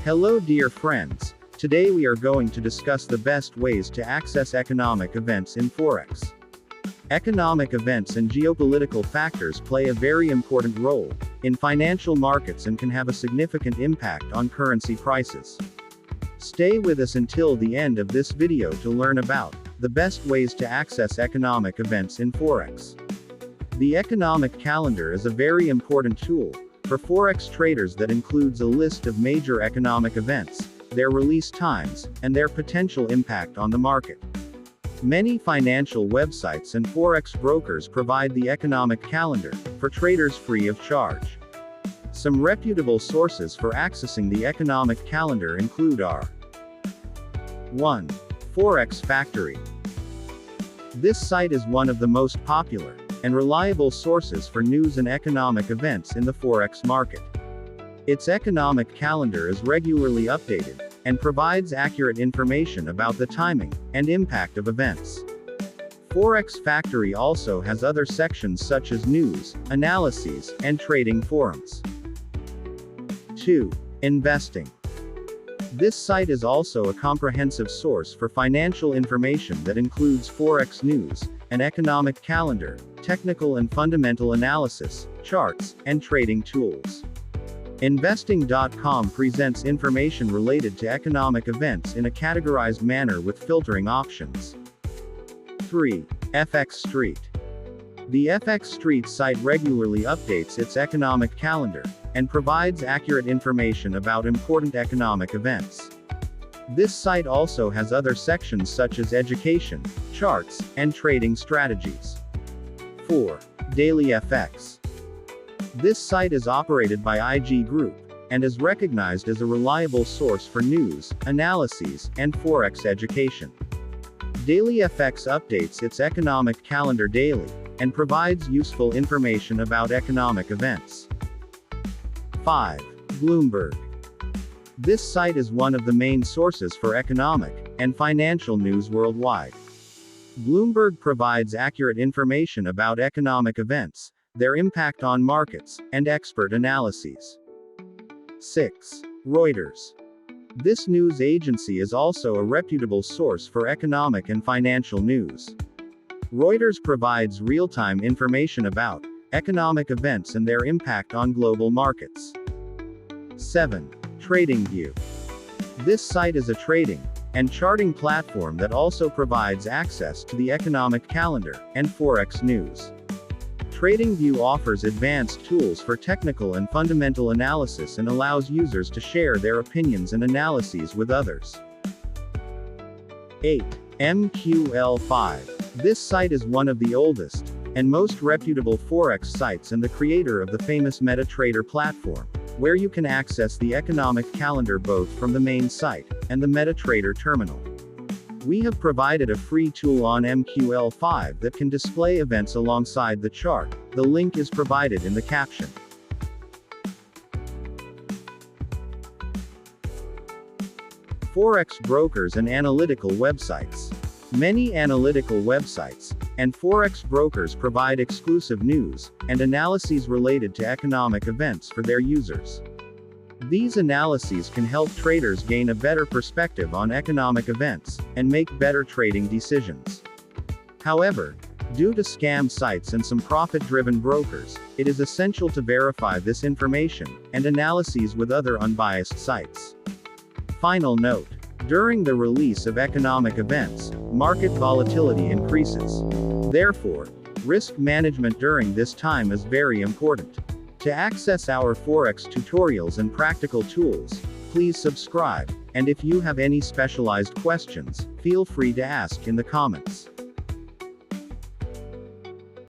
Hello dear friends. Today we are going to discuss the best ways to access economic events in Forex. Economic events and geopolitical factors play a very important role in financial markets and can have a significant impact on currency prices. Stay with us until the end of this video to learn about the best ways to access economic events in Forex. The economic calendar is a very important tool for Forex traders that includes a list of major economic events, their release times, and their potential impact on the market. Many financial websites and Forex brokers provide the economic calendar for traders free of charge. Some reputable sources for accessing the economic calendar include 1. Forex Factory. This site is one of the most popular and reliable sources for news and economic events in the Forex market. Its economic calendar is regularly updated and provides accurate information about the timing and impact of events. Forex Factory also has other sections such as news, analyses, and trading forums. 2. Investing. This site is also a comprehensive source for financial information that includes Forex news, an economic calendar, technical and fundamental analysis, charts, and trading tools. Investing.com presents information related to economic events in a categorized manner with filtering options. 3. FXStreet. The FXStreet site regularly updates its economic calendar and provides accurate information about important economic events. This site also has other sections such as education, charts, and trading strategies. 4. DailyFX. This site is operated by IG Group and is recognized as a reliable source for news, analyses, and Forex education. DailyFX updates its economic calendar daily and provides useful information about economic events. 5. Bloomberg. This site is one of the main sources for economic and financial news worldwide. Bloomberg provides accurate information about economic events, their impact on markets, and expert analyses. 6. Reuters. This news agency is also a reputable source for economic and financial news. Reuters provides real-time information about economic events and their impact on global markets. 7. TradingView. This site is a trading and charting platform that also provides access to the economic calendar and Forex news. TradingView offers advanced tools for technical and fundamental analysis and allows users to share their opinions and analyses with others. 8. MQL5. This site is one of the oldest and most reputable Forex sites and the creator of the famous MetaTrader platform, where you can access the economic calendar both from the main site and the MetaTrader terminal. We have provided a free tool on MQL5 that can display events alongside the chart. The link is provided in the caption. Forex brokers and analytical websites. Many analytical websites and Forex brokers provide exclusive news and analyses related to economic events for their users. These analyses can help traders gain a better perspective on economic events and make better trading decisions. However, due to scam sites and some profit-driven brokers, it is essential to verify this information and analyses with other unbiased sites. Final note. During the release of economic events, market volatility increases. Therefore, risk management during this time is very important. To access our Forex tutorials and practical tools, please subscribe, and if you have any specialized questions, feel free to ask in the comments.